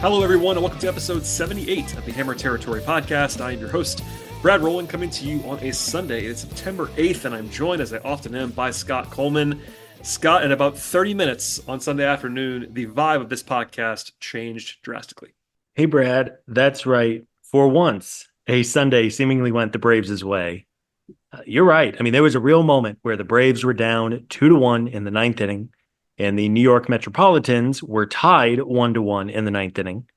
Hello, everyone, and welcome to episode 78 of the Hammer Territory podcast. I am your host, Brad Rowland, coming to you on a Sunday. It's September 8th, and I'm joined, as I often am, by Scott Coleman. Scott, in about 30 minutes on Sunday afternoon, the vibe of this podcast changed drastically. Hey, Brad, that's right. For once, a Sunday seemingly went the Braves' way. You're right. I mean, there was a real moment where the Braves were down 2-1 in the ninth inning, and the New York Metropolitans were tied 1-1 in the ninth inning.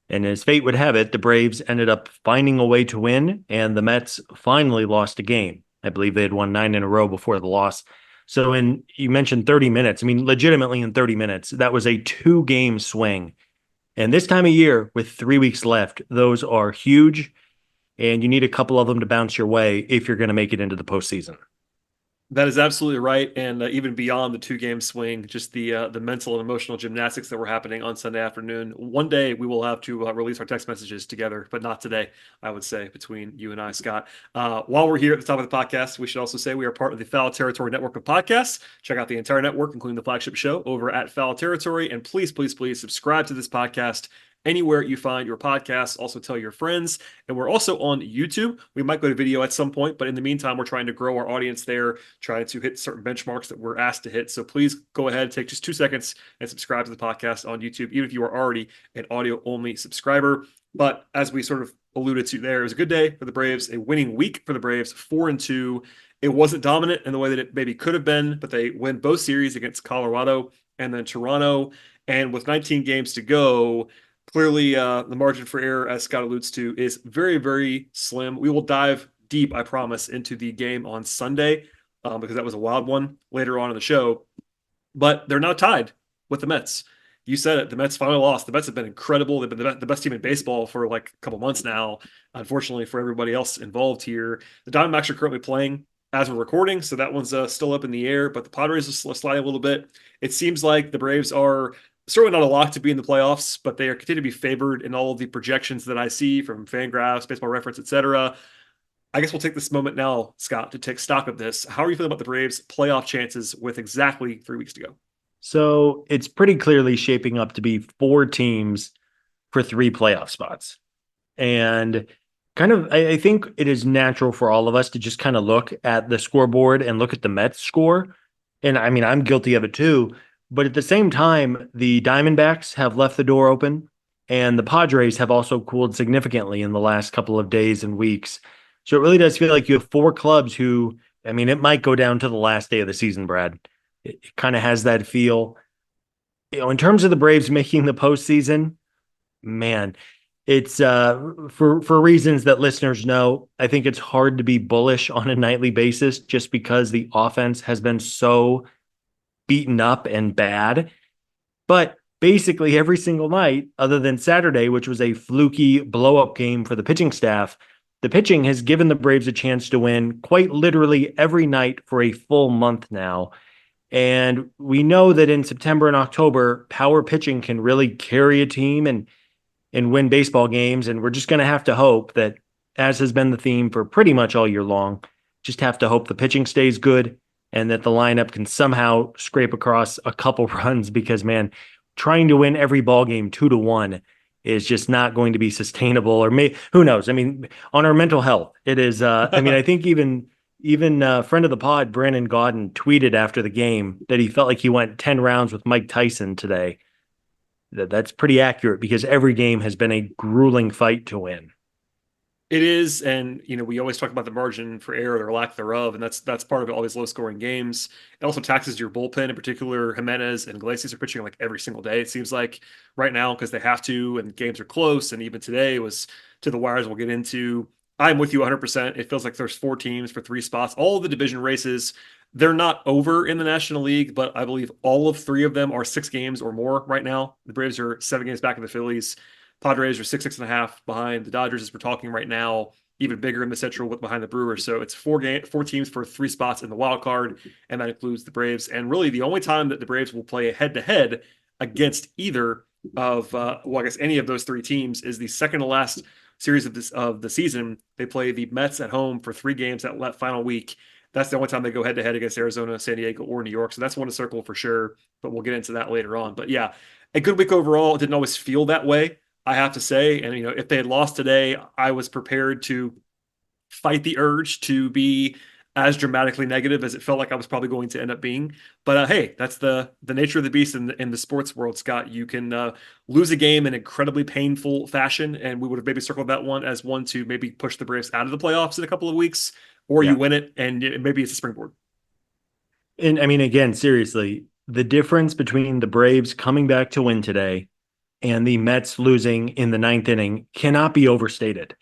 And as fate would have it, the Braves ended up finding a way to win, and the Mets finally lost a game. I believe they had won 9 in a row before the loss. So you mentioned 30 minutes. I mean, legitimately in 30 minutes, that was a 2-game swing. And this time of year, with 3 weeks left, those are huge, and you need a couple of them to bounce your way if you're going to make it into the postseason. That is absolutely right, and even beyond the two-game swing, just the mental and emotional gymnastics that were happening on Sunday afternoon. One day we will have to release our text messages together, but not today, I would say, between you and I, Scott. While we're here at the top of the podcast, we should also say we are part of the Foul Territory network of podcasts. Check out the entire network, including the flagship show, over at Foul Territory, and please, please, please subscribe to this podcast anywhere you find your podcasts. Also tell your friends. And we're also on YouTube. We might go to video at some point, but in the meantime, we're trying to grow our audience there, trying to hit certain benchmarks that we're asked to hit. So please go ahead, take just 2 seconds and subscribe to the podcast on YouTube, even if you are already an audio-only subscriber. But as we sort of alluded to there, it was a good day for the Braves, a winning week for the Braves, 4-2. It wasn't dominant in the way that it maybe could have been, but they win both series against Colorado and then Toronto. And with 19 games to go, clearly, the margin for error, as Scott alludes to, is very, very slim. We will dive deep, I promise, into the game on Sunday because that was a wild one later on in the show. But they're now tied with the Mets. You said it. The Mets finally lost. The Mets have been incredible. They've been the best team in baseball for like a couple months now, unfortunately, for everybody else involved here. The Diamondbacks are currently playing as we're recording, so that one's still up in the air. But the Padres are sliding a little bit. It seems like the Braves are certainly not a lock to be in the playoffs, but they are continue to be favored in all of the projections that I see from Fangraphs, Baseball Reference, etc. I guess we'll take this moment now, Scott, to take stock of this. How are you feeling about the Braves' playoff chances with exactly 3 weeks to go? So it's pretty clearly shaping up to be 4 teams for 3 playoff spots. And I think it is natural for all of us to just kind of look at the scoreboard and look at the Mets score. And I mean, I'm guilty of it too. But at the same time, the Diamondbacks have left the door open, and the Padres have also cooled significantly in the last couple of days and weeks. So it really does feel like you have 4 clubs who, I mean, it might go down to the last day of the season, Brad. It kind of has that feel. In terms of the Braves making the postseason, man, it's for reasons that listeners know. I think it's hard to be bullish on a nightly basis just because the offense has been so beaten up and bad. But basically every single night, other than Saturday, which was a fluky blow-up game for the pitching staff, the pitching has given the Braves a chance to win quite literally every night for a full month now. And we know that in September and October, power pitching can really carry a team and win baseball games. And we're just going to have to hope that, as has been the theme for pretty much all year long, just have to hope the pitching stays good and that the lineup can somehow scrape across a couple runs because, man, trying to win every ball game 2-1 is just not going to be sustainable. Or who knows? I mean, on our mental health, it is. I mean, I think even friend of the pod, Brandon Gaudin, tweeted after the game that he felt like he went 10 rounds with Mike Tyson today. That's pretty accurate because every game has been a grueling fight to win. It is, and we always talk about the margin for error or lack thereof, and that's part of all these low-scoring games. It also taxes your bullpen, in particular. Jimenez and Iglesias are pitching like every single day, it seems like, right now, because they have to, and games are close, and even today was to the wires we'll get into. I'm with you 100%. It feels like there's 4 teams for 3 spots. All of the division races, they're not over in the National League, but I believe all of 3 of them are 6 games or more right now. The Braves are 7 games back of the Phillies. Padres are 6.5 behind the Dodgers as we're talking right now, even bigger in the Central with behind the Brewers. So it's 4 teams for 3 spots in the wild card, and that includes the Braves. And really, the only time that the Braves will play a head-to-head against either of, I guess any of those 3 teams is the second to last series of the season. They play the Mets at home for 3 games that final week. That's the only time they go head-to-head against Arizona, San Diego, or New York. So that's one to circle for sure, but we'll get into that later on. But yeah, a good week overall. It didn't always feel that way. I have to say. And, if they had lost today, I was prepared to fight the urge to be as dramatically negative as it felt like I was probably going to end up being. But hey, that's the nature of the beast in the sports world, Scott. You can lose a game in incredibly painful fashion, and we would have maybe circled that one as one to maybe push the Braves out of the playoffs in a couple of weeks, or you Yeah. win it and maybe it's a springboard. And I mean, again, seriously, the difference between the Braves coming back to win today and the Mets losing in the ninth inning cannot be overstated.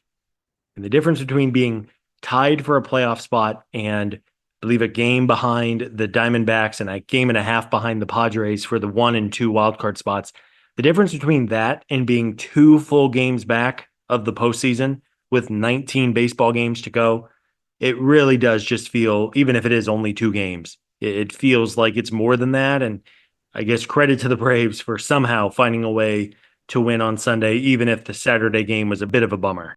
And the difference between being tied for a playoff spot and I believe a game behind the Diamondbacks and a game and a half behind the Padres for the 1 and 2 wildcard spots, the difference between that and being 2 full games back of the postseason with 19 baseball games to go, it really does just feel, even if it is only 2 games, it feels like it's more than that. And I guess credit to the Braves for somehow finding a way to win on Sunday, even if the Saturday game was a bit of a bummer.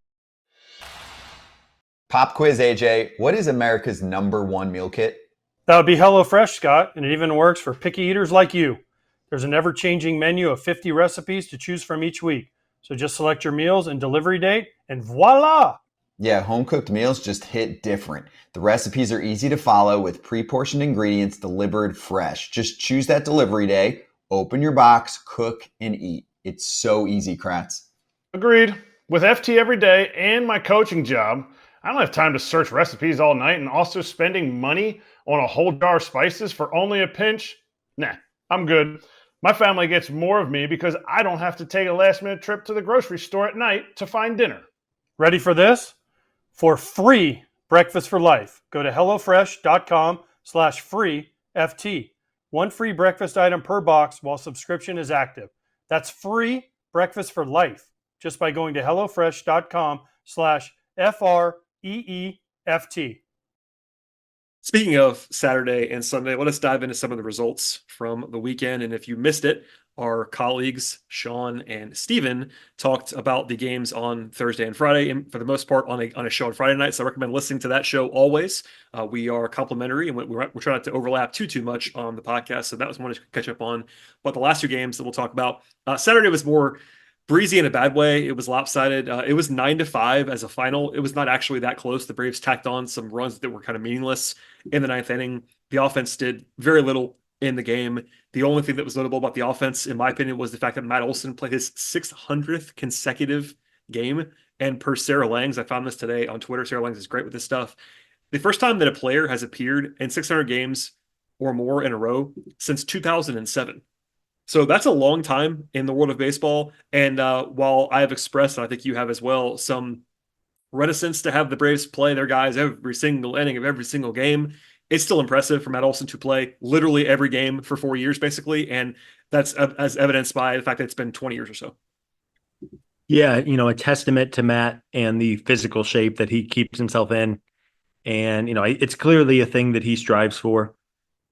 Pop quiz, AJ. What is America's #1 meal kit? That would be HelloFresh, Scott, and it even works for picky eaters like you. There's an ever-changing menu of 50 recipes to choose from each week. So just select your meals and delivery date, and voila! Yeah, home cooked meals just hit different. The recipes are easy to follow with pre-portioned ingredients delivered fresh. Just choose that delivery day, open your box, cook, and eat. It's so easy, Kratz. Agreed. With FT every day and my coaching job, I don't have time to search recipes all night and also spending money on a whole jar of spices for only a pinch. Nah, I'm good. My family gets more of me because I don't have to take a last-minute trip to the grocery store at night to find dinner. Ready for this? For free breakfast for life, go to HelloFresh.com/free FT. One free breakfast item per box while subscription is active. That's free breakfast for life just by going to HelloFresh.com/FREEFT. Speaking of Saturday and Sunday, let us dive into some of the results from the weekend. And if you missed it, our colleagues, Sean and Steven, talked about the games on Thursday and Friday, and for the most part on a show on Friday night. So I recommend listening to that show always. We are complimentary, and we're trying not to overlap too much on the podcast. So that was one to catch up on. But the last 2 games that we'll talk about, Saturday was more breezy in a bad way. It was lopsided. It was 9-5 as a final. It was not actually that close. The Braves tacked on some runs that were kind of meaningless in the ninth inning. The offense did very little in the game. The only thing that was notable about the offense, in my opinion, was the fact that Matt Olson played his 600th consecutive game. And per Sarah Langs, I found this today on Twitter. Sarah Langs is great with this stuff. The first time that a player has appeared in 600 games or more in a row since 2007. So that's a long time in the world of baseball. And while I have expressed, and I think you have as well, some reticence to have the Braves play their guys every single inning of every single game, it's still impressive for Matt Olson to play literally every game for 4 years, basically. And that's as evidenced by the fact that it's been 20 years or so. Yeah, a testament to Matt and the physical shape that he keeps himself in. And, it's clearly a thing that he strives for.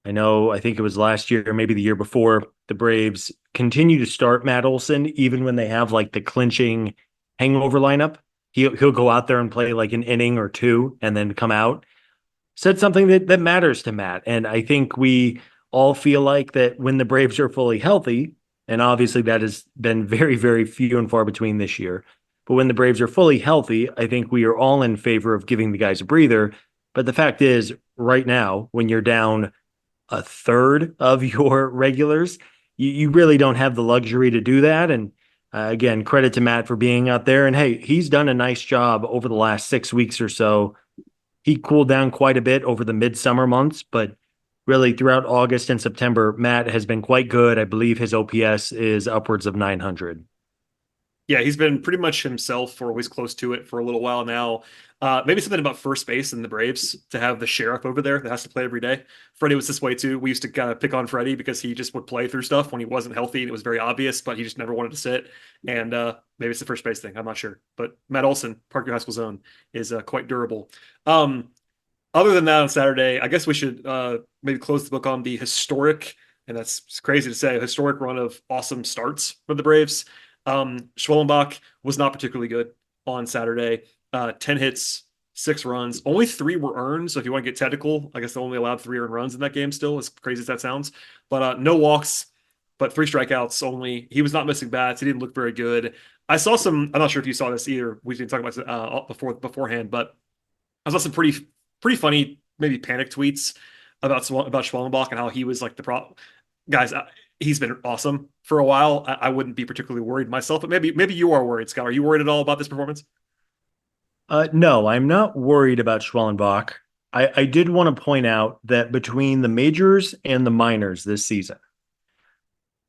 I think it was last year, maybe the year before, the Braves continue to start Matt Olson, even when they have like the clinching hangover lineup. He'll go out there and play like an inning or two and then come out. Said something that matters to Matt. And I think we all feel like that when the Braves are fully healthy, and obviously that has been very, very few and far between this year. But when the Braves are fully healthy, I think we are all in favor of giving the guys a breather. But the fact is, right now, when you're down a third of your regulars, you really don't have the luxury to do that. And again, credit to Matt for being out there. And hey, he's done a nice job over the last 6 weeks or so. He cooled down quite a bit over the midsummer months, but really throughout August and September, Matt has been quite good. I believe his OPS is upwards of 900. Yeah, he's been pretty much himself, or always close to it, for a little while now. Maybe something about first base in the Braves to have the sheriff over there that has to play every day. Freddie was this way too. We used to kind of pick on Freddie because he just would play through stuff when he wasn't healthy, and it was very obvious, but he just never wanted to sit. And maybe it's the first base thing. I'm not sure. But Matt Olson, Parkview High School's own, is quite durable. Other than that, on Saturday, I guess we should maybe close the book on the historic, and that's crazy to say, a historic run of awesome starts for the Braves. Schwellenbach was not particularly good on Saturday. 10 hits, 6 runs. Only 3 were earned. So if you want to get technical, I guess they only allowed 3 earned runs in that game still, as crazy as that sounds. But no walks, but 3 strikeouts only. He was not missing bats. He didn't look very good. I saw some. I'm not sure if you saw this either. We didn't talk about it beforehand, but I saw some pretty funny, maybe panic tweets about Schwellenbach and how he was like the pro guys. He's been awesome for a while. I wouldn't be particularly worried myself, but maybe you are worried, Scott. Are you worried at all about this performance? No, I'm not worried about Schwellenbach. I did want to point out that between the majors and the minors this season,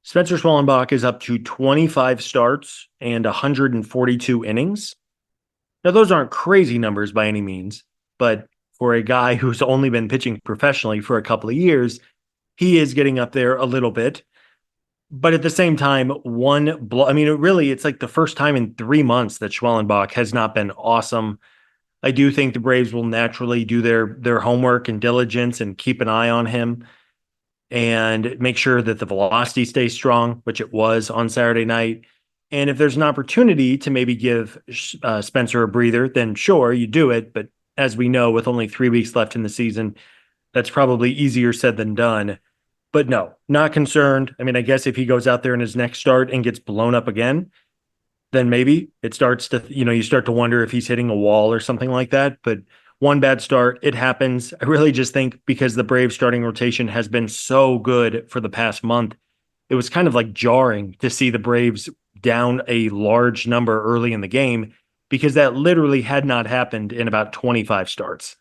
Spencer Schwellenbach is up to 25 starts and 142 innings. Now, those aren't crazy numbers by any means, but for a guy who's only been pitching professionally for a couple of years, he is getting up there a little bit. But at the same time, it's like the first time in 3 months that Schwellenbach has not been awesome. I do think the Braves will naturally do their homework and diligence and keep an eye on him and make sure that the velocity stays strong, which it was on Saturday night. And if there's an opportunity to maybe give Spencer a breather, then sure, you do it. But as we know, with only 3 weeks left in the season, that's probably easier said than done. But no, not concerned. I mean, I guess if he goes out there in his next start and gets blown up again, then maybe it starts to, you start to wonder if he's hitting a wall or something like that. But one bad start, it happens. I really just think because the Braves starting rotation has been so good for the past month, it was kind of like jarring to see the Braves down a large number early in the game because that literally had not happened in about 25 starts.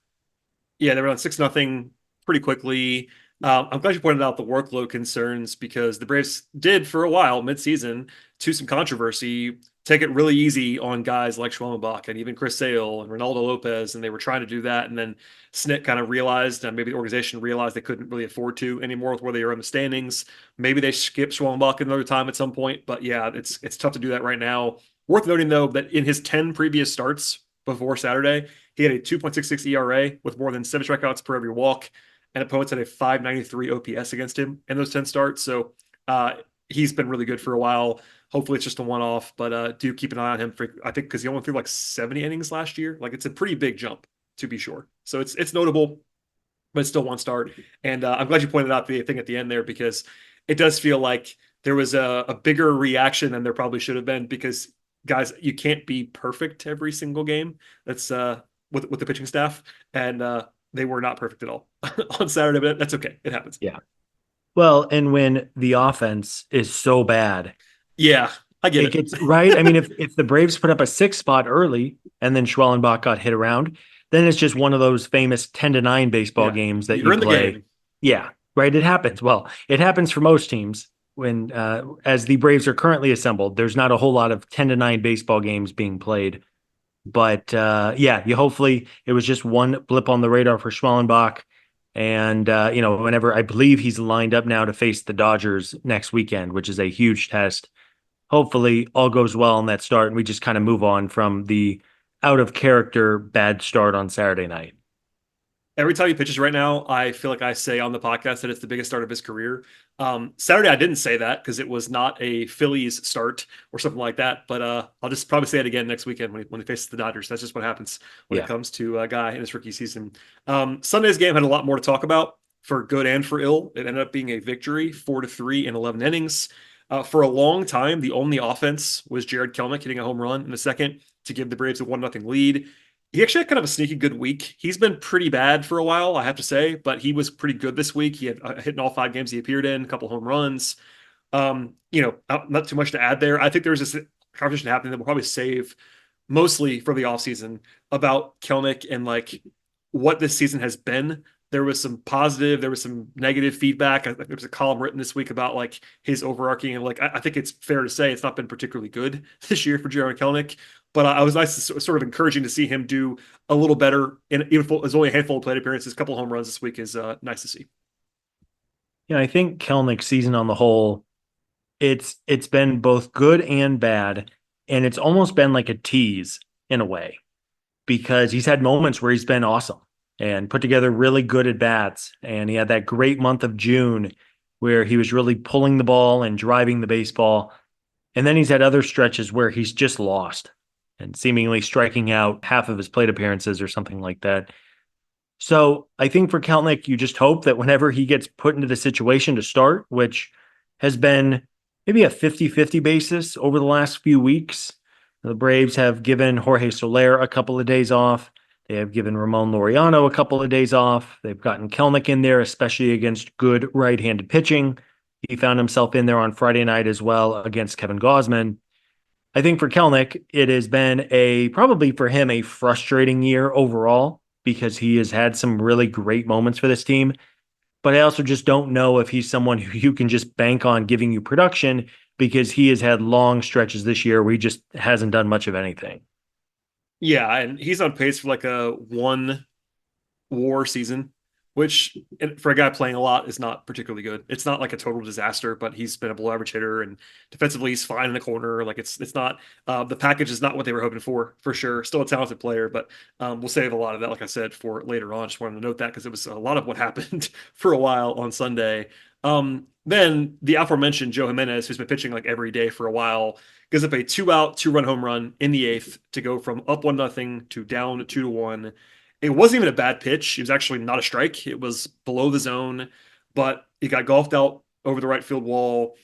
Yeah, they were on 6-0 pretty quickly. I'm glad you pointed out the workload concerns because the Braves did for a while midseason to some controversy take it really easy on guys like Schwellenbach and even Chris Sale and Ronaldo Lopez, and they were trying to do that. And then Snit kind of realized, and maybe the organization realized they couldn't really afford to anymore with where they were in the standings. Maybe they skip Schwellenbach another time at some point, but yeah, it's tough to do that right now. Worth noting though that in his 10 previous starts before Saturday, he had a 2.66 ERA with more than 7 strikeouts per every walk, and opponents had a 593 OPS against him in those 10 starts. So he's been really good for a while. Hopefully it's just a one-off, but do keep an eye on him I think because he only threw like 70 innings last year. Like it's a pretty big jump to be sure. So it's notable, but it's still one start. And I'm glad you pointed out the thing at the end there because it does feel like there was a bigger reaction than there probably should have been because guys, you can't be perfect every single game. That's with the pitching staff, and they were not perfect at all on Saturday, but that's okay. It happens. Yeah. Well, and when the offense is so bad, yeah, I get it. Gets right. I mean, if the Braves put up a 6 spot early and then Schwellenbach got hit around, then it's just one of those famous 10-9 baseball games that You're in play. The game. Yeah, right. It happens. Well, it happens for most teams when, as the Braves are currently assembled, there's not a whole lot of 10-9 baseball games being played. But you hopefully it was just one blip on the radar for Schwellenbach. And, whenever I believe he's lined up now to face the Dodgers next weekend, which is a huge test. Hopefully all goes well in that start and we just kind of move on from the out of character bad start on Saturday night. Every time he pitches right now, I feel like I say on the podcast that it's the biggest start of his career. Saturday, I didn't say that because it was not a Phillies start or something like that. But I'll just probably say it again next weekend when he faces the Dodgers. That's just what happens when it comes to a guy in his rookie season. Sunday's game had a lot more to talk about for good and for ill. It ended up being a victory, 4-3 in 11 innings. For a long time, the only offense was Jared Kelenic hitting a home run in the second to give the Braves a 1-0 lead. He actually had kind of a sneaky good week. He's been pretty bad for a while, I have to say, but he was pretty good this week. He had hit in all 5 games he appeared in, a couple home runs. Not too much to add there. I think there's this conversation happening that we'll probably save mostly for the offseason about Kelenic and like what this season has been. There was some positive, there was some negative feedback. There was a column written this week about like his overarching, and like I think it's fair to say it's not been particularly good this year for Jared Kelenic. But I was sort of encouraging to see him do a little better. And even if there's only a handful of plate appearances, a couple of home runs this week is nice to see. Yeah, I think Kelenic's season on the whole, it's been both good and bad, and it's almost been like a tease in a way because he's had moments where he's been awesome and put together really good at bats. And he had that great month of June where he was really pulling the ball and driving the baseball. And then he's had other stretches where he's just lost and seemingly striking out half of his plate appearances or something like that. So I think for Kelenic, you just hope that whenever he gets put into the situation to start, which has been maybe a 50-50 basis over the last few weeks, The Braves have given Jorge Soler a couple of days off. They have given Ramon Laureano a couple of days off. They've gotten Kelnick in there, especially against good right-handed pitching. He found himself in there on Friday night as well against Kevin Gausman. I think for Kelnick, it has been probably for him a frustrating year overall because he has had some really great moments for this team. But I also just don't know if he's someone who you can just bank on giving you production because he has had long stretches this year where he just hasn't done much of anything. Yeah, and he's on pace for like a one WAR season, which for a guy playing a lot is not particularly good. It's not like a total disaster, but he's been a below average hitter and defensively he's fine in the corner. Like it's not the package is not what they were hoping for sure. Still a talented player, but we'll save a lot of that, like I said, for later on. Just wanted to note that because it was a lot of what happened for a while on Sunday. Then the aforementioned Joe Jimenez, who's been pitching like every day for a while, gives up a 2-out, 2-run home run in the eighth to go from up 1-0 to down 2-1. It wasn't even a bad pitch. It was actually not a strike. It was below the zone, but it got golfed out over the right field wall.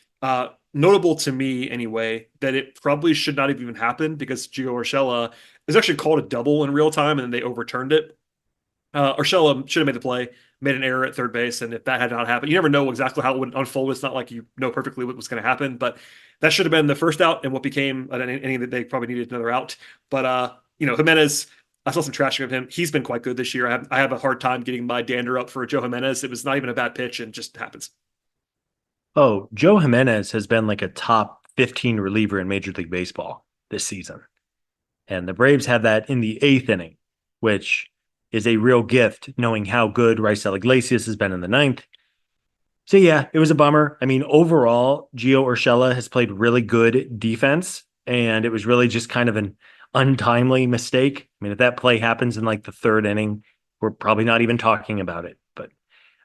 Notable to me, anyway, that it probably should not have even happened because Gio Urshela is actually called a double in real time, and then they overturned it. Urshela should have made the play, made an error at third base, and if that had not happened, you never know exactly how it would unfold. It's not like you know perfectly what was going to happen, but that should have been the first out and what became an inning that they probably needed another out. But Jimenez, I saw some trashing of him. He's been quite good this year. I have a hard time getting my dander up for Joe Jimenez. It was not even a bad pitch and just happens. Oh, Joe Jimenez has been like a top 15 reliever in Major League Baseball this season. And the Braves had that in the eighth inning, which is a real gift knowing how good Raisel Iglesias has been in the ninth. So yeah, it was a bummer. I mean, overall, Gio Urshela has played really good defense, and it was really just kind of an untimely mistake. I mean, if that play happens in like the third inning, we're probably not even talking about it. But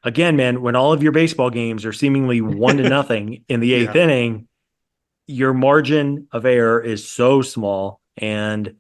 again, man, when all of your baseball games are seemingly 1-0 in the eighth inning, your margin of error is so small. And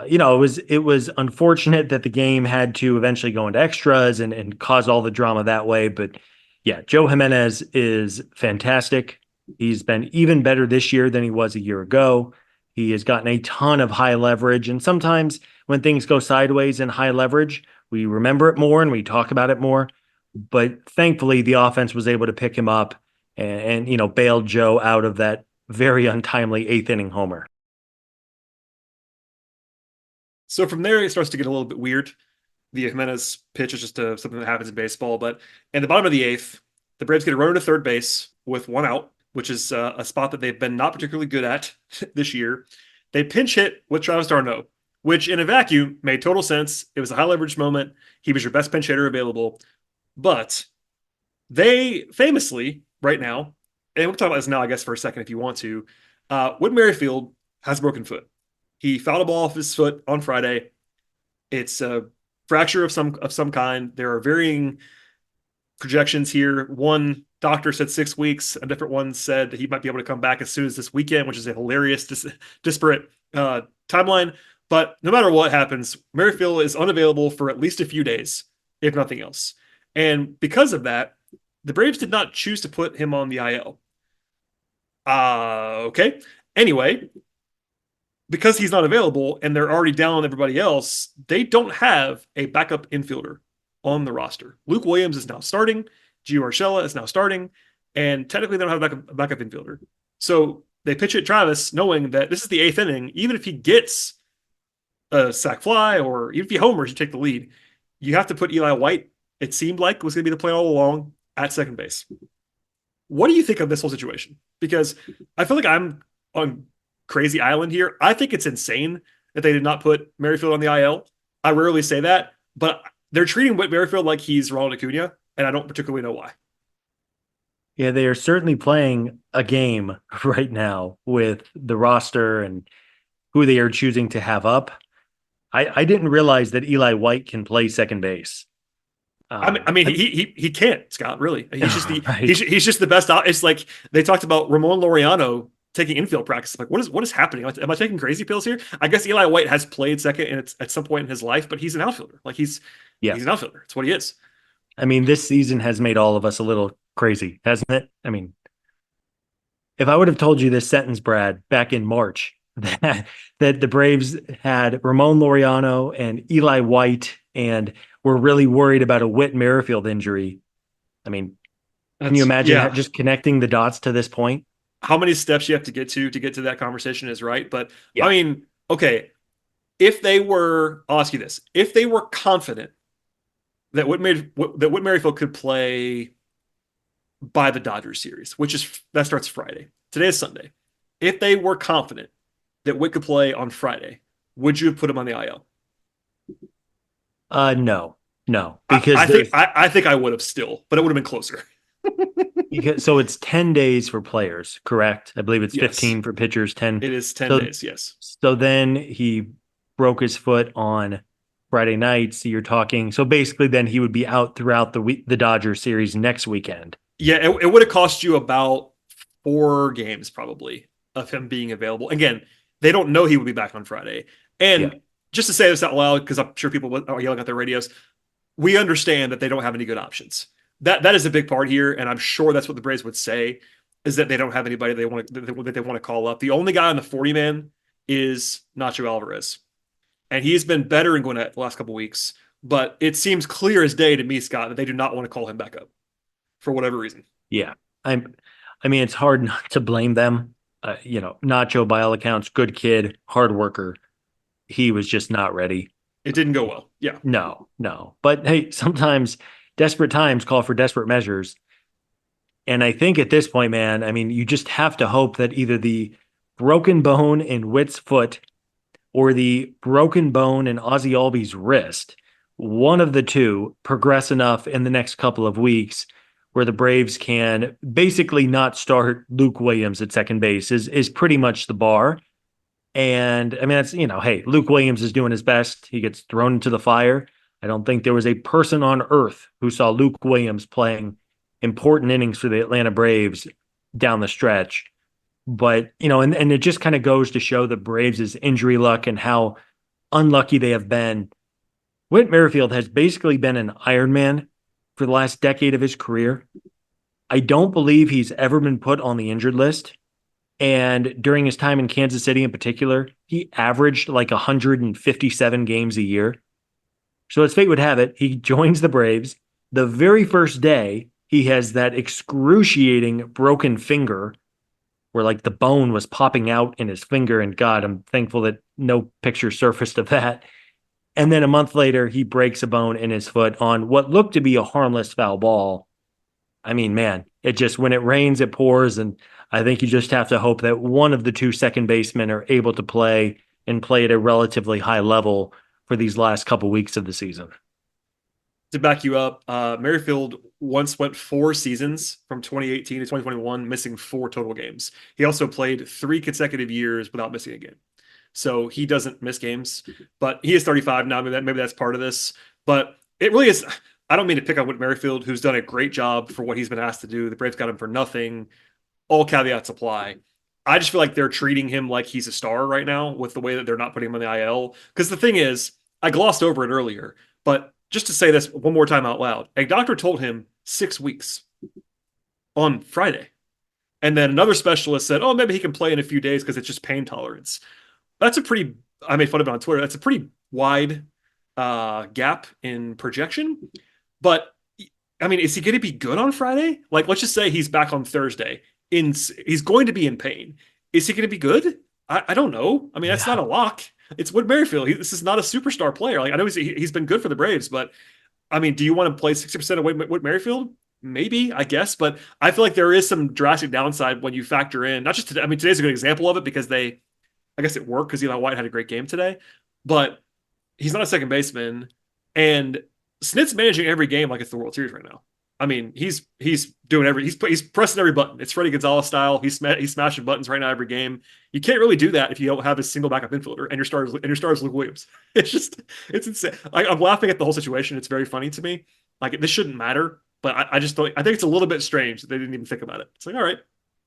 it was unfortunate that the game had to eventually go into extras and cause all the drama that way. But yeah, Joe Jimenez is fantastic. He's been even better this year than he was a year ago. He has gotten a ton of high leverage. And sometimes when things go sideways in high leverage, we remember it more and we talk about it more. But thankfully, the offense was able to pick him up and bailed Joe out of that very untimely eighth inning homer. So from there, it starts to get a little bit weird. The Jimenez pitch is just something that happens in baseball. But in the bottom of the eighth, the Braves get a runner to third base with 1 out, which is a spot that they've been not particularly good at this year. They pinch hit with Travis d'Arnaud, which in a vacuum made total sense. It was a high leverage moment. He was your best pinch hitter available. But they famously, right now, and we'll talk about this now, I guess, for a second if you want to, Whit Merrifield has a broken foot. He fouled a ball off his foot on Friday. It's a fracture of some kind. There are varying projections here. One doctor said 6 weeks. A different one said that he might be able to come back as soon as this weekend, which is a hilarious, disparate timeline. But no matter what happens, Merrifield is unavailable for at least a few days, if nothing else. And because of that, the Braves did not choose to put him on the IL. Okay. Anyway, because he's not available and they're already down on everybody else, they don't have a backup infielder on the roster. Luke Williams is now starting. Gio Urshela is now starting. And technically, they don't have a backup infielder. So they pitch at Travis knowing that this is the eighth inning. Even if he gets a sac fly or even if he homers, you take the lead. You have to put Eli White, it seemed like was going to be the play all along, at second base. What do you think of this whole situation? Because I feel like I'm on crazy island here. I think it's insane that they did not put Merrifield on the IL. I rarely say that, but they're treating Whit Merrifield like he's Ronald Acuna, and I don't particularly know why. Yeah, they are certainly playing a game right now with the roster and who they are choosing to have up. I didn't realize that Eli White can play second base. He can't, Scott. Really, he's just right. he's just the best. It's like they talked about Ramon Laureano taking infield practice. Like, what is happening? Am I taking crazy pills here? I guess Eli White has played second and it's at some point in his life, but he's an outfielder. Like he's an outfielder. It's what he is. I mean, this season has made all of us a little crazy, hasn't it? I mean, if I would have told you this sentence, Brad, back in March that the Braves had Ramon Laureano and Eli White and were really worried about a Whit Merrifield injury. I mean, can you imagine Yeah. just connecting the dots to this point? How many steps you have to get to that conversation is right. But I Yeah. mean, okay, if they were, I'll ask you this: if they were confident that Whit Merrifield could play by the Dodgers series, that starts Friday. Today is Sunday. If they were confident that Whit could play on Friday, would you have put him on the IL? No, because I think I would have still, but it would have been closer. so it's 10 days for players, correct? I believe it's Yes, 15 for pitchers, 10. it is 10 So days. Yes. so then he broke his foot on Friday night. So you're talking, so basically then he would be out throughout the Dodger series next weekend. Yeah, it would have cost you about 4 games probably of him being available. Again, they don't know he would be back on Friday. Yeah. And just to say this out loud, because I'm sure people are yelling at their radios, we understand that they don't have any good options. That is a big part here, and I'm sure that's what the Braves would say, is that they don't have anybody they want to call up. The only guy on the 40 man is Nacho Alvarez, and he's been better in Gwinnett the last couple of weeks. But it seems clear as day to me, Scott, that they do not want to call him back up for whatever reason. Yeah. I mean, it's hard not to blame them. Nacho, by all accounts, good kid, hard worker. He was just not ready. It didn't go well. Yeah. No. But hey, sometimes desperate times call for desperate measures. And I think at this point, man, I mean, you just have to hope that either the broken bone in Witt's foot or the broken bone in Ozzy Albies' wrist, one of the two progress enough in the next couple of weeks where the Braves can basically not start Luke Williams at second base is pretty much the bar. And I mean, hey, Luke Williams is doing his best. He gets thrown into the fire. I don't think there was a person on earth who saw Luke Williams playing important innings for the Atlanta Braves down the stretch. But, and it just kind of goes to show the Braves' injury luck and how unlucky they have been. Whit Merrifield has basically been an Iron Man for the last decade of his career. I don't believe he's ever been put on the injured list. And during his time in Kansas City in particular, he averaged like 157 games a year. So as fate would have it, he joins the Braves. The very first day, he has that excruciating broken finger where like the bone was popping out in his finger. And God, I'm thankful that no picture surfaced of that. And then a month later, he breaks a bone in his foot on what looked to be a harmless foul ball. I mean, man, when it rains, it pours. And I think you just have to hope that one of the two second basemen are able to play and play at a relatively high level for these last couple weeks of the season. To back you up, Merrifield once went 4 seasons from 2018 to 2021, missing 4 total games. He also played 3 consecutive years without missing a game. So he doesn't miss games, but he is 35 now. Maybe that's part of this. But it really is. I don't mean to pick on Whit Merrifield, who's done a great job for what he's been asked to do. The Braves got him for nothing. All caveats apply. I just feel like they're treating him like he's a star right now with the way that they're not putting him on the IL. Because the thing is, I glossed over it earlier, but just to say this one more time out loud, a doctor told him 6 weeks on Friday. And then another specialist said, oh, maybe he can play in a few days because it's just pain tolerance. That's I made fun of it on Twitter. That's a pretty wide gap in projection. But I mean, is he going to be good on Friday? Like, let's just say he's back on Thursday. He's going to be in pain. Is he going to be good? I don't know. I mean, that's not a lock. It's Whit Merrifield. This is not a superstar player. Like, I know he's been good for the Braves, but I mean, do you want to play 60% of Whit Merrifield? Maybe, I guess, but I feel like there is some drastic downside when you factor in not just today. I mean, today's a good example of it because I guess it worked because Eli White had a great game today, but he's not a second baseman, and Snit's managing every game like it's the World Series right now. I mean, he's doing he's pressing every button. It's Freddie Gonzalez style. He's smashing buttons right now every game. You can't really do that if you don't have a single backup infielder and your star is Luke Williams. It's insane. I'm laughing at the whole situation. It's very funny to me. Like, this shouldn't matter, but I just don't. I think it's a little bit strange that they didn't even think about it. It's like, all right,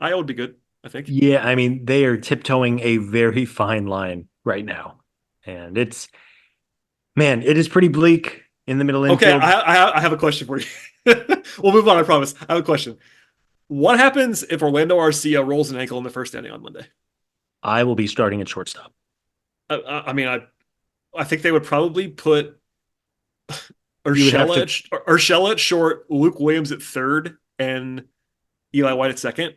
IL would be good, I think. Yeah, I mean, they are tiptoeing a very fine line right now, and it is pretty bleak in the middle infield. Okay, I have a question for you. We'll move on, I promise. I have a question. What happens if Orlando Arcia rolls an ankle in the first inning on Monday? I will be starting at shortstop. I mean, I think they would probably put You would have to. Urshela at short, Luke Williams at third, and Eli White at second.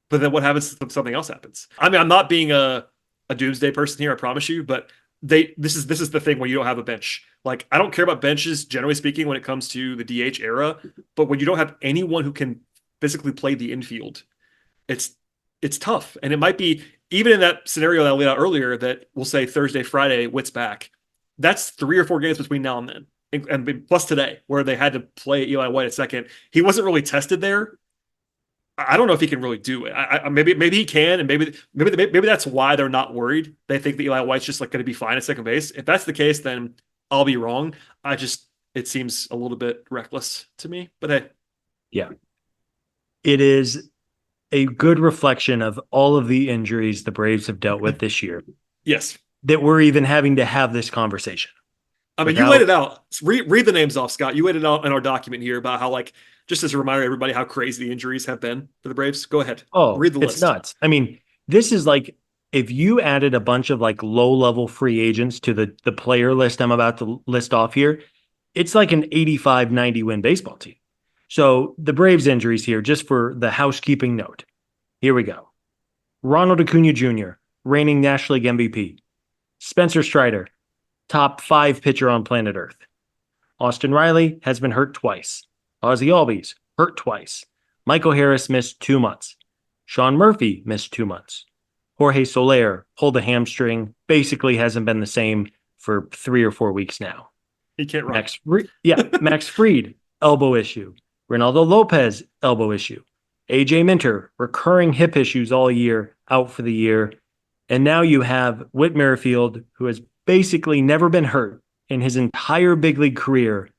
But then what happens if something else happens? I mean, I'm not being a doomsday person here, I promise you, but this is the thing when you don't have a bench. Like, I don't care about benches generally speaking when it comes to the DH era, but when you don't have anyone who can physically play the infield, it's it's tough. And it might be even in that scenario that I laid out earlier that we'll say Thursday, Friday, Witt's back. That's 3 or 4 games between now and then. And plus today, where they had to play Eli White at second. He wasn't really tested there. I don't know if he can really do it. Maybe he can, and maybe that's why they're not worried. They think that Eli White's just like going to be fine at second base. If that's the case, then I'll be wrong. It seems a little bit reckless to me. But hey, Yeah. It is a good reflection of all of the injuries the Braves have dealt with this year yes. that we're even having to have this conversation. I mean, you laid it out. Read the names off, Scott. You laid it out in our document here about how, like, just as a reminder to everybody how crazy the injuries have been for the Braves. Go ahead. Oh, Read the it's list. nuts. I mean, this is like if you added a bunch of like low-level free agents to the player list I'm about to list off here, it's like an 85-90 win baseball team. So the Braves injuries here, just for the housekeeping note. Here we go. Ronald Acuna Jr., reigning National League MVP. Spencer Strider, top 5 pitcher on planet Earth. Austin Riley has been hurt twice. Ozzie Albies, hurt twice. Michael Harris missed 2 months. Sean Murphy missed 2 months. Jorge Soler pulled a hamstring, basically hasn't been the same for 3 or 4 weeks now. He can't run. Max Fried, elbow issue. Ronaldo Lopez, elbow issue. AJ Minter, recurring hip issues all year, out for the year. And now you have Whit Merrifield, who has basically never been hurt in his entire big league career,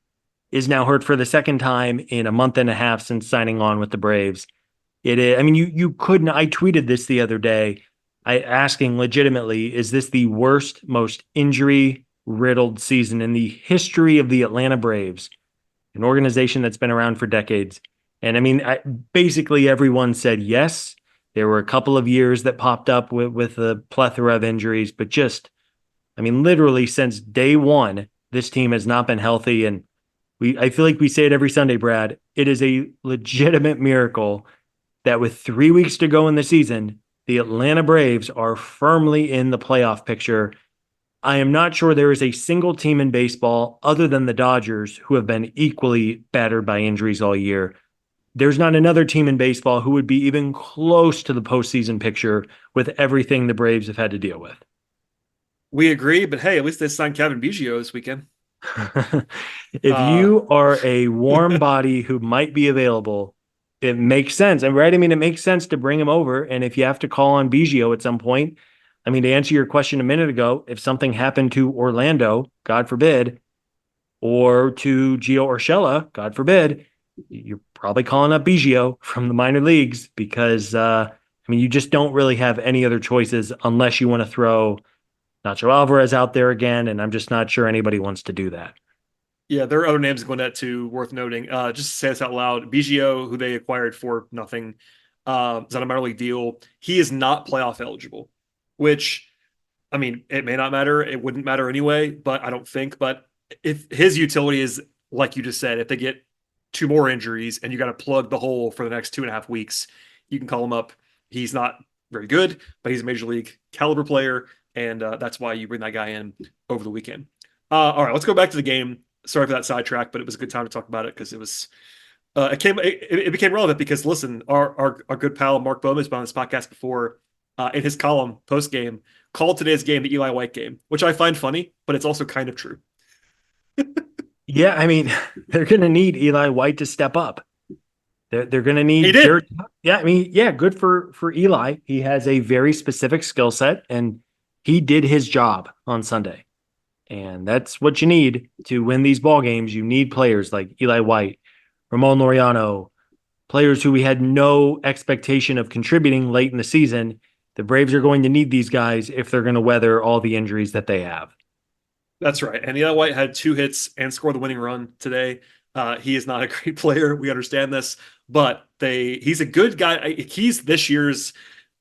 is now hurt for the second time in a month and a half since signing on with the Braves. It is, I mean, you couldn't. I tweeted this the other day, asking legitimately, is this the worst, most injury-riddled season in the history of the Atlanta Braves, an organization that's been around for decades? And I mean, basically everyone said yes. There were a couple of years that popped up with a plethora of injuries, but just, I mean, literally since day one, this team has not been healthy. And I feel like we say it every Sunday, Brad. It is a legitimate miracle that with 3 weeks to go in the season, the Atlanta Braves are firmly in the playoff picture. I am not sure there is a single team in baseball other than the Dodgers who have been equally battered by injuries all year. There's not another team in baseball who would be even close to the postseason picture with everything the Braves have had to deal with. We agree, but hey, at least they signed Kevin Biggio this weekend. If you are a warm body who might be available, it makes sense. And right, I mean, it makes sense to bring him over. And if you have to call on Biggio at some point, I mean, to answer your question a minute ago, if something happened to Orlando, God forbid, or to Gio Urshela, God forbid, you're probably calling up Biggio from the minor leagues because, I mean, you just don't really have any other choices unless you want to throw Nacho Alvarez out there again, and I'm just not sure anybody wants to do that. Yeah, there are other names going at too, worth noting. Just to say this out loud, Biggio, who they acquired for nothing, is on a minor league deal. He is not playoff eligible, which, I mean, it may not matter. It wouldn't matter anyway, but I don't think. But if his utility is, like you just said, if they get 2 more injuries and you got to plug the hole for the next 2.5 weeks, you can call him up. He's not very good, but he's a major league caliber player. And that's why you bring that guy in over the weekend. All right, let's go back to the game. Sorry for that sidetrack, but it was a good time to talk about it because it was it became relevant because listen, our good pal Mark Bowman has been on this podcast before. In his column post game, called today's game the Eli White game, which I find funny, but it's also kind of true. Yeah, I mean, they're going to need Eli White to step up. They're going to need. He did. Yeah, I mean, yeah, good for Eli. He has a very specific skill set, and he did his job on Sunday. And that's what you need to win these ball games. You need players like Eli White, Ramon Laureano, players who we had no expectation of contributing late in the season. The Braves are going to need these guys if they're going to weather all the injuries that they have. That's right. And Eli White had 2 hits and scored the winning run today. He is not a great player. We understand this, but he's a good guy. He's this year's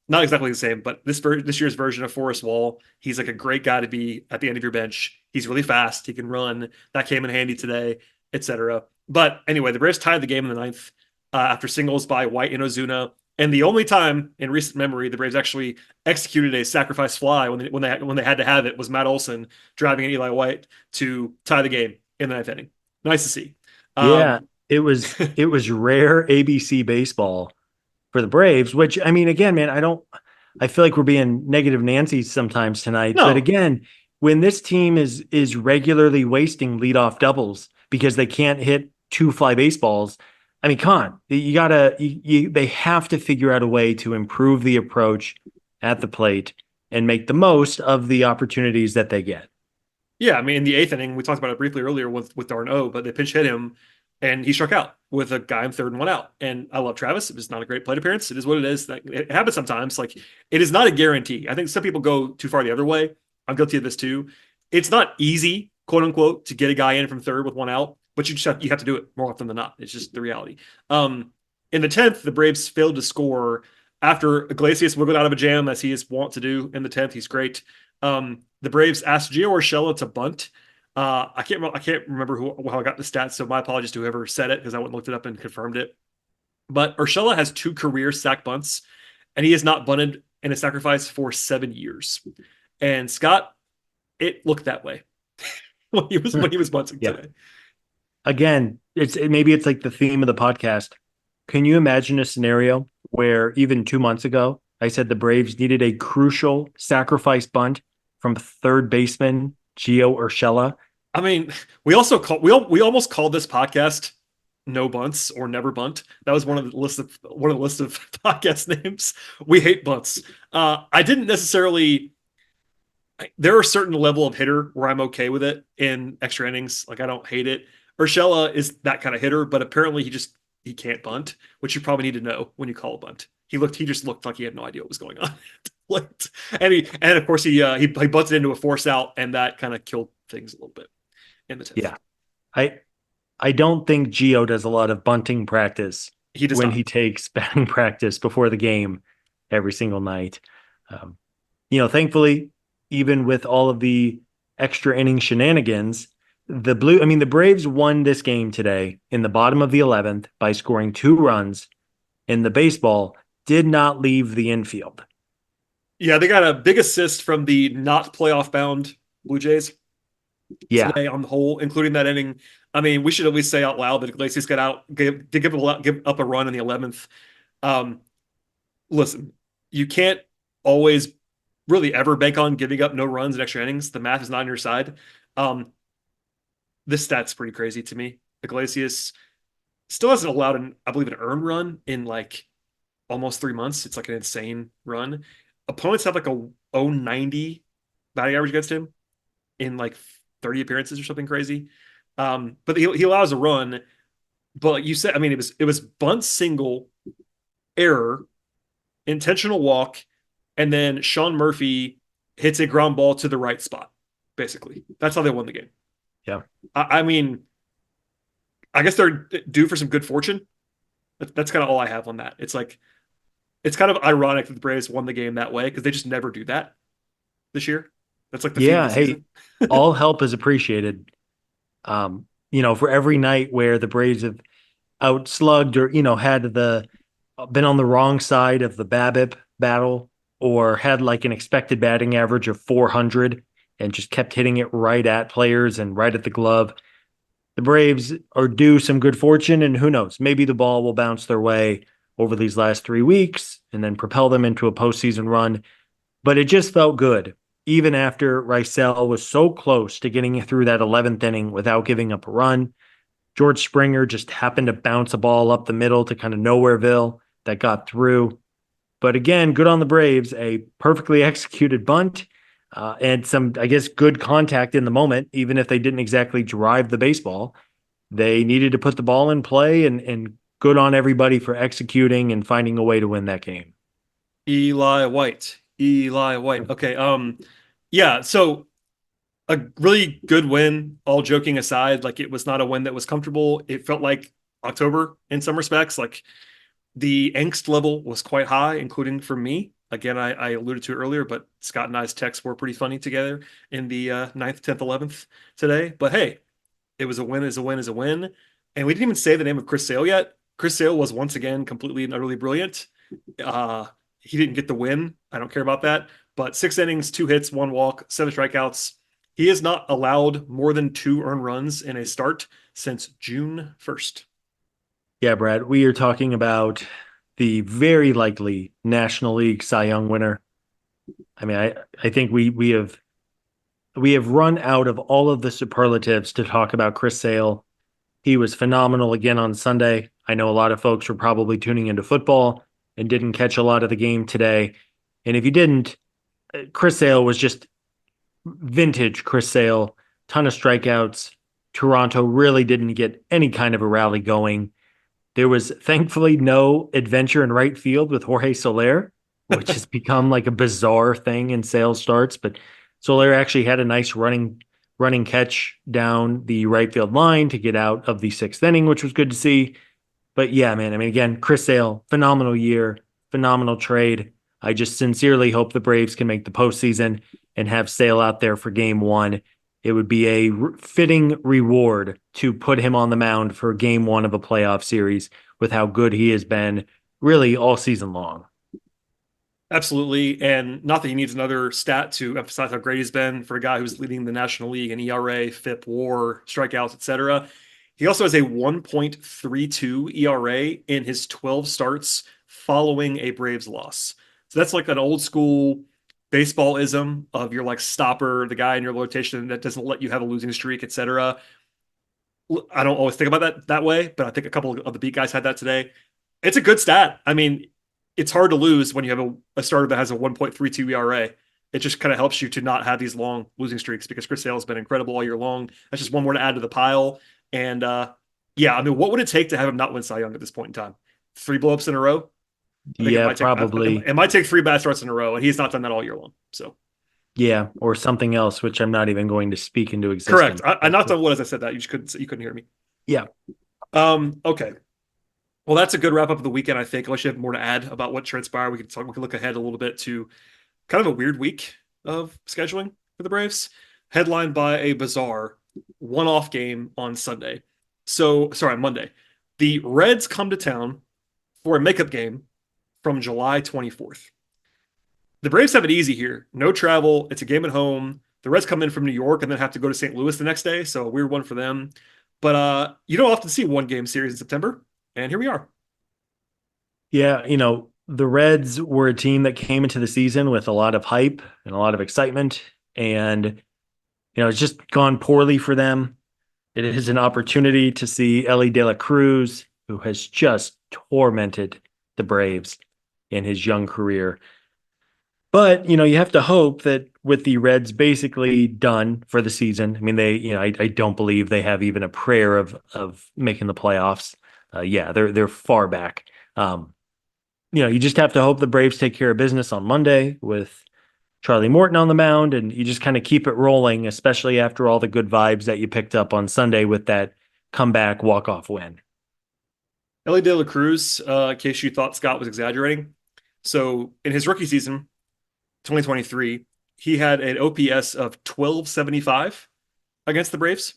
not exactly the same, but this year's version of Forrest Wall, he's like a great guy to be at the end of your bench. He's really fast. He can run. That came in handy today, etc. But anyway, the Braves tied the game in the ninth after singles by White and Ozuna. And the only time in recent memory the Braves actually executed a sacrifice fly when they had to have it was Matt Olson driving in Eli White to tie the game in the ninth inning. Nice to see. Yeah, Um, it was rare ABC baseball for the Braves, which I mean, again, man, I feel like we're being negative Nancy sometimes tonight, but no, again, when this team is regularly wasting leadoff doubles because they can't hit two fly baseballs, I mean, come on, they have to figure out a way to improve the approach at the plate and make the most of the opportunities that they get. yeah, I mean, in the eighth inning, we talked about it briefly earlier with Darno, but they pinch hit him and he struck out with a guy in third and one out. And I love Travis. It was not a great plate appearance. It is what it is. It happens sometimes. Like, it is not a guarantee. I think some people go too far the other way. I'm guilty of this too. It's not easy, quote unquote, to get a guy in from third with one out, but you have to do it more often than not. It's just the reality. In the 10th, the Braves failed to score after Iglesias wiggled out of a jam, as he is wont to do in the 10th. He's great. The Braves asked Gio Urshela to bunt. I can't remember how I got the stats, so my apologies to whoever said it because I went and looked it up and confirmed it. But Urshela has 2 career sack bunts, and he has not bunted in a sacrifice for 7 years. And Scott, it looked that way when he was bunting Yeah. today. Again, maybe it's like the theme of the podcast. Can you imagine a scenario where even 2 months ago, I said the Braves needed a crucial sacrifice bunt from third baseman Gio Urshela? I mean, we almost called this podcast "No Bunts" or "Never Bunt." That was one of the list of podcast names. We hate bunts. I didn't necessarily. There are a certain level of hitter where I'm okay with it in extra innings. Like, I don't hate it. Urshela is that kind of hitter, but apparently he can't bunt, which you probably need to know when you call a bunt. He just looked like he had no idea what was going on. Like, and of course he bunted into a force out, and that kind of killed things a little bit in the 10th. Yeah. I I don't think Gio does a lot of bunting practice He does when not. he takes batting practice before the game every single night. Um, Thankfully, even with all of the extra inning shenanigans, the Braves won this game today in the bottom of the 11th by scoring 2 runs, and the baseball did not leave the infield. Yeah, they got a big assist from the not playoff bound Blue Jays Yeah. today on the whole, including that inning. I mean, we should at least say out loud that Iglesias got out, give up a run in the 11th. Um, Listen, you can't always really ever bank on giving up no runs in extra innings. The math is not on your side. Um, this stat's pretty crazy to me. Iglesias still hasn't allowed I believe, an earned run in like almost 3 months. It's like an insane run. Opponents have like a 090 batting average against him in like 30 appearances or something crazy. But he allows a run. But like you said, I mean, it was bunt, single, error, intentional walk, and then Sean Murphy hits a ground ball to the right spot. Basically, that's how they won the game. Yeah. I mean, I guess they're due for some good fortune. That's kind of all I have on that. It's kind of ironic that the Braves won the game that way because they just never do that this year. That's like the theme of Yeah. the Hey, season. all help is appreciated. For every night where the Braves have outslugged or, had been on the wrong side of the BABIP battle or had like an expected batting average of 400 and just kept hitting it right at players and right at the glove. The Braves are due some good fortune, and who knows, maybe the ball will bounce their way over these last 3 weeks and then propel them into a postseason run. But it just felt good, even after Rysel was so close to getting through that 11th inning without giving up a run. George Springer just happened to bounce a ball up the middle to kind of nowhereville that got through. But again, good on the Braves, a perfectly executed bunt and some, I guess, good contact in the moment, even if they didn't exactly drive the baseball. They needed to put the ball in play, and good on everybody for executing and finding a way to win that game. Eli White. Eli White. Okay. Yeah. So a really good win, all joking aside. Like, it was not a win that was comfortable. It felt like October in some respects. Like, the angst level was quite high, including for me. Again, I alluded to it earlier, but Scott and I's texts were pretty funny together in the 9th, 10th, 11th today. But hey, it was a win is a win is a win. And we didn't even say the name of Chris Sale yet. Chris Sale was once again completely and utterly brilliant. Uh, he didn't get the win. I don't care about that. But 6 innings, 2 hits, 1 walk, 7 strikeouts. He has not allowed more than 2 earned runs in a start since June 1st. Yeah, Brad, we are talking about the very likely National League Cy Young winner. I mean, I think we have run out of all of the superlatives to talk about Chris Sale. He was phenomenal again on Sunday. I know a lot of folks were probably tuning into football and didn't catch a lot of the game today. And if you didn't, Chris Sale was just vintage Chris Sale, ton of strikeouts. Toronto really didn't get any kind of a rally going. There was thankfully no adventure in right field with Jorge Soler, which has become like a bizarre thing in Sale starts. But Soler actually had a nice running catch down the right field line to get out of the 6th inning, which was good to see. But yeah, man, I mean, again, Chris Sale, phenomenal year, phenomenal trade. I just sincerely hope the Braves can make the postseason and have Sale out there for game 1. It would be a fitting reward to put him on the mound for game 1 of a playoff series with how good he has been really all season long. Absolutely. And not that he needs another stat to emphasize how great he's been for a guy who's leading the National League in ERA, FIP, WAR, strikeouts, etc. He also has a 1.32 ERA in his 12 starts following a Braves loss. So that's like an old school baseball-ism of your like stopper, the guy in your rotation that doesn't let you have a losing streak, etc. I don't always think about that way, but I think a couple of the beat guys had that today. It's a good stat. I mean, it's hard to lose when you have a starter that has a 1.32 ERA. It just kind of helps you to not have these long losing streaks because Chris Sale has been incredible all year long. That's just one more to add to the pile. And yeah, I mean, what would it take to have him not win Cy Young at this point in time? 3 blowups in a row? Yeah, probably. It might take 3 bad starts in a row, and he's not done that all year long. So yeah, or something else, which I'm not even going to speak into existence. correct. I knocked on wood as I said that. You couldn't hear me. Yeah. Okay. Well, that's a good wrap up of the weekend, I think. Unless you have more to add about what transpired, we can look ahead a little bit to kind of a weird week of scheduling for the Braves, headlined by a bizarre one-off game on Sunday. Monday. The Reds come to town for a makeup game from July 24th. The Braves have it easy here. No travel. It's a game at home. The Reds come in from New York and then have to go to St. Louis the next day, so a weird one for them. But you don't often see one game series in September, and here we are. Yeah, the Reds were a team that came into the season with a lot of hype and a lot of excitement, and it's just gone poorly for them. It is an opportunity to see Elly De La Cruz, who has just tormented the Braves in his young career. But, you have to hope that with the Reds basically done for the season, I mean, I don't believe they have even a prayer of making the playoffs. Yeah, they're far back. You just have to hope the Braves take care of business on Monday with Charlie Morton on the mound, and you just kind of keep it rolling, especially after all the good vibes that you picked up on Sunday with that comeback walk-off win. Elly De La Cruz, in case you thought Scott was exaggerating. So in his rookie season, 2023, he had an OPS of 1275 against the Braves.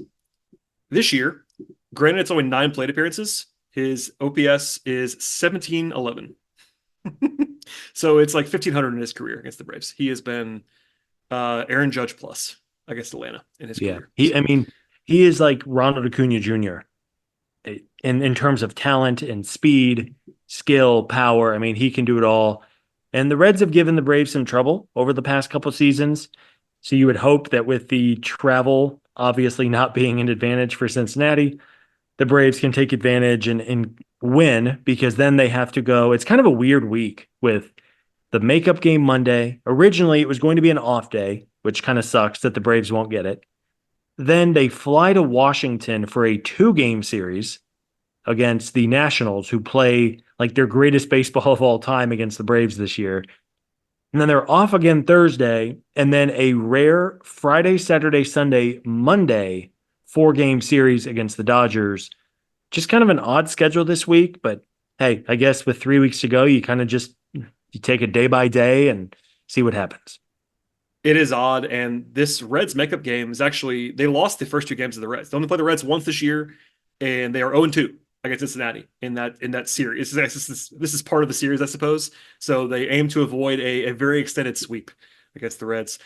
This year, granted it's only 9 plate appearances, his OPS is 1711. So it's like 1,500 in his career against the Braves. He has been Aaron Judge plus against Atlanta in his career. He is like Ronald Acuna Jr. in terms of talent and speed, skill, power. I mean, he can do it all. And the Reds have given the Braves some trouble over the past couple seasons. So you would hope that with the travel obviously not being an advantage for Cincinnati, the Braves can take advantage and win, because then they have to go. It's kind of a weird week with the makeup game Monday. Originally, it was going to be an off day, which kind of sucks that the Braves won't get it. Then they fly to Washington for a 2-game series against the Nationals, who play like their greatest baseball of all time against the Braves this year. And then they're off again Thursday, and then a rare Friday, Saturday, Sunday, Monday 4-game series against the Dodgers. Just kind of an odd schedule this week, but hey, I guess with 3 weeks to go, you you take it day by day and see what happens. It is odd, and this Reds makeup game is actually they lost the first two games of the Reds. They only played the Reds once this year, and they are 0-2 against Cincinnati in that series. This is part of the series, I suppose. So they aim to avoid a very extended sweep against the Reds.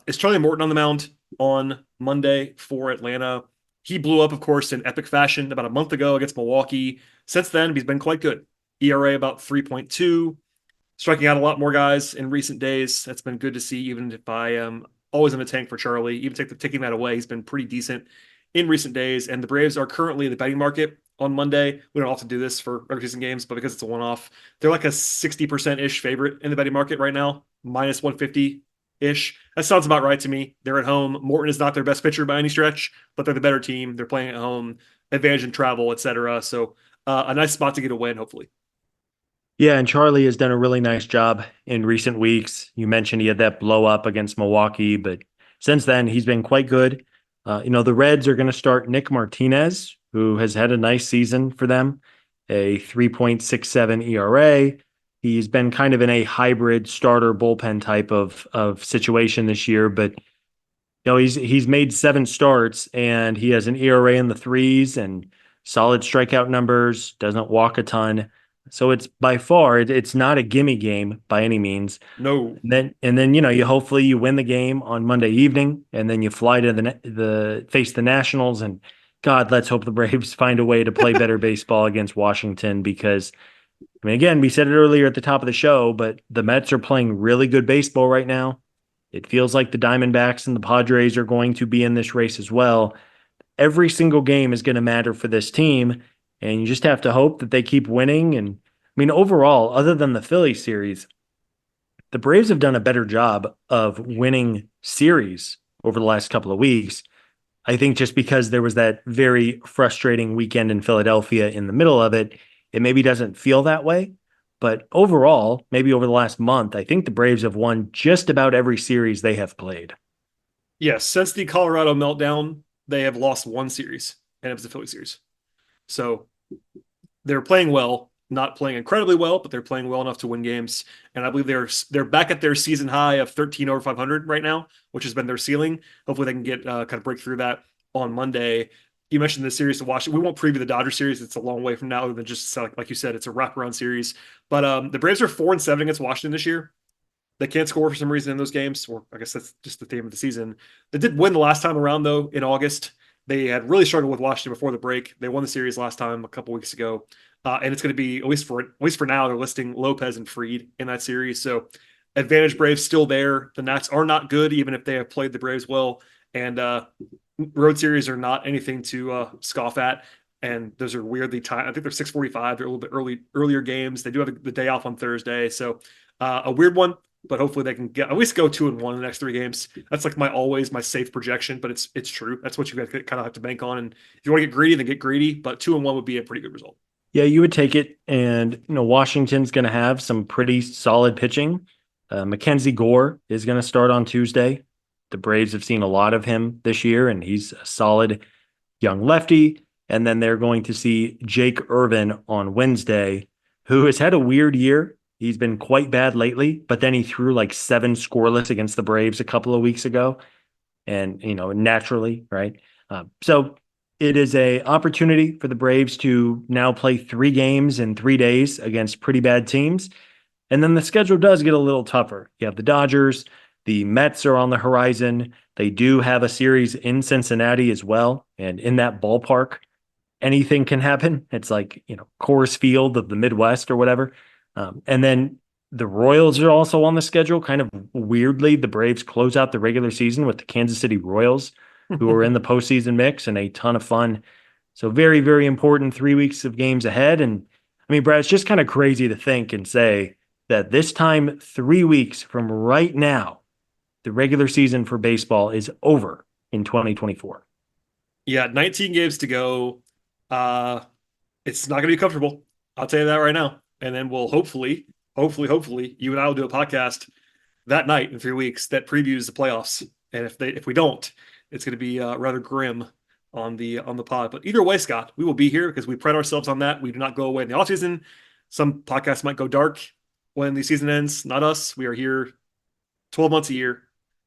It's Charlie Morton on the mound on Monday for Atlanta. He blew up, of course, in epic fashion about a month ago against Milwaukee. Since then, he's been quite good. ERA about 3.2, striking out a lot more guys in recent days. That's been good to see, even if I am always in the tank for Charlie. Even taking that away, he's been pretty decent in recent days. And the Braves are currently in the betting market on Monday. We don't often do this for regular season games, but because it's a one-off, they're like a 60%-ish favorite in the betting market right now, minus 150-ish. That sounds about right to me. They're at home. Morton is not their best pitcher by any stretch, but they're the better team. They're playing at home, advantage in travel, etc. So a nice spot to get a win, hopefully. Yeah, and Charlie has done a really nice job in recent weeks. You mentioned he had that blow up against Milwaukee, but since then he's been quite good. The Reds are going to start Nick Martinez, who has had a nice season for them, a 3.67 ERA. He's been kind of in a hybrid starter bullpen type of situation this year, but he's made 7 starts and he has an ERA in the threes and solid strikeout numbers, doesn't walk a ton. So it's by far it's not a gimme game by any means. No. And then you hopefully you win the game on Monday evening, and then you fly to the face the Nationals, and God, let's hope the Braves find a way to play better baseball against Washington, because I mean, again, we said it earlier at the top of the show, but the Mets are playing really good baseball right now. It feels like the Diamondbacks and the Padres are going to be in this race as well. Every single game is going to matter for this team, and you just have to hope that they keep winning. And I mean, overall, other than the Philly series, the Braves have done a better job of winning series over the last couple of weeks. I think just because there was that very frustrating weekend in Philadelphia in the middle of it, it maybe doesn't feel that way. But overall, maybe over the last month, I think the Braves have won just about every series they have played. Yes, since the Colorado meltdown, they have lost one series, and it was the Philly series. So they're playing well, not playing incredibly well, but they're playing well enough to win games. And I believe they're back at their season high of 13 over 500 right now, which has been their ceiling. Hopefully they can get kind of break through that on Monday. You mentioned the series to watch. We won't preview the Dodgers series. It's a long way from now, other than just like you said, it's a wraparound series. But the Braves are 4-7 against Washington this year. They can't score for some reason in those games, or I guess that's just the theme of the season. They did win the last time around, though, in August. They had really struggled with Washington before the break. They won the series last time a couple weeks ago, and it's going to be at least for now. They're listing Lopez and Fried in that series, so advantage Braves still there. The Nats are not good, even if they have played the Braves well, and road series are not anything to scoff at. And those are weirdly timed. I think they're 6:45. They're a little bit earlier games. They do have the day off on Thursday, so a weird one. But hopefully they can at least go 2-1 in the next 3 games. That's like my safe projection, but it's true. That's what you guys kind of have to bank on. And if you want to get greedy, then get greedy. But 2-1 would be a pretty good result. Yeah, you would take it. And Washington's going to have some pretty solid pitching. Mackenzie Gore is going to start on Tuesday. The Braves have seen a lot of him this year, and he's a solid young lefty. And then they're going to see Jake Irvin on Wednesday, who has had a weird year. He's been quite bad lately, but then he threw like 7 scoreless against the Braves a couple of weeks ago. And, naturally, right? So it is a opportunity for the Braves to now play 3 games in 3 days against pretty bad teams. And then the schedule does get a little tougher. You have the Dodgers, the Mets are on the horizon. They do have a series in Cincinnati as well. And in that ballpark, anything can happen. It's like, Coors Field of the Midwest or whatever. And then the Royals are also on the schedule. Kind of weirdly, the Braves close out the regular season with the Kansas City Royals, who are in the postseason mix, and a ton of fun. So very, very important 3 weeks of games ahead. And I mean, Brad, it's just kind of crazy to think and say that this time 3 weeks from right now, the regular season for baseball is over in 2024. Yeah, 19 games to go. It's not going to be comfortable. I'll tell you that right now. And then we'll hopefully, you and I will do a podcast that night in 3 weeks that previews the playoffs. And if we don't, it's going to be rather grim on the pod. But either way, Scott, we will be here because we pride ourselves on that. We do not go away in the offseason. Some podcasts might go dark. when the season ends. Not us. We are here 12 months a year.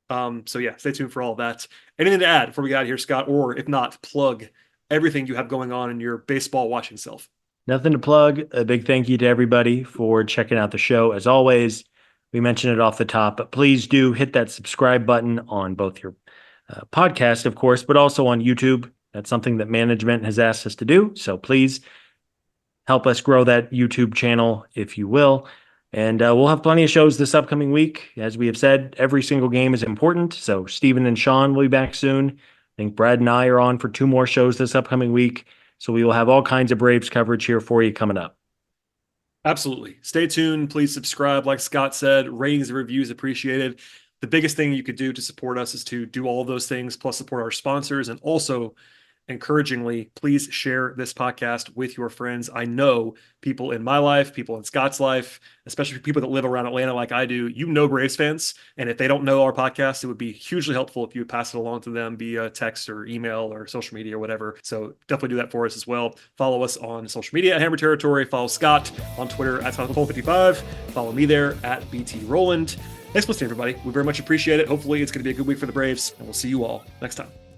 So yeah, stay tuned for all of that. Anything to add before we get out of here, Scott? Or if not, plug everything you have going on in your baseball watching self. Nothing to plug. A big thank you to everybody for checking out the show. As always, we mentioned it off the top, but please do hit that subscribe button on both your podcast, of course, but also on YouTube. That's something that management has asked us to do. So please help us grow that YouTube channel, if you will. And we'll have plenty of shows this upcoming week. As we have said, every single game is important. So Steven and Sean will be back soon. I think Brad and I are on for 2 more shows this upcoming week. So we will have all kinds of Braves coverage here for you coming up. Absolutely. Stay tuned. Please subscribe. Like Scott said, ratings and reviews appreciated. The biggest thing you could do to support us is to do all of those things, plus support our sponsors, and also encouragingly, please share this podcast with your friends. I know people in my life, people in Scott's life, especially people that live around Atlanta like I do, Braves fans. And if they don't know our podcast, it would be hugely helpful if you would pass it along to them via text or email or social media or whatever. So definitely do that for us as well. Follow us on social media at Hammer Territory. Follow Scott on Twitter at Scott55. Follow me there at BT Rowland. Thanks for listening, everybody. We very much appreciate it. Hopefully it's going to be a good week for the Braves, and we'll see you all next time.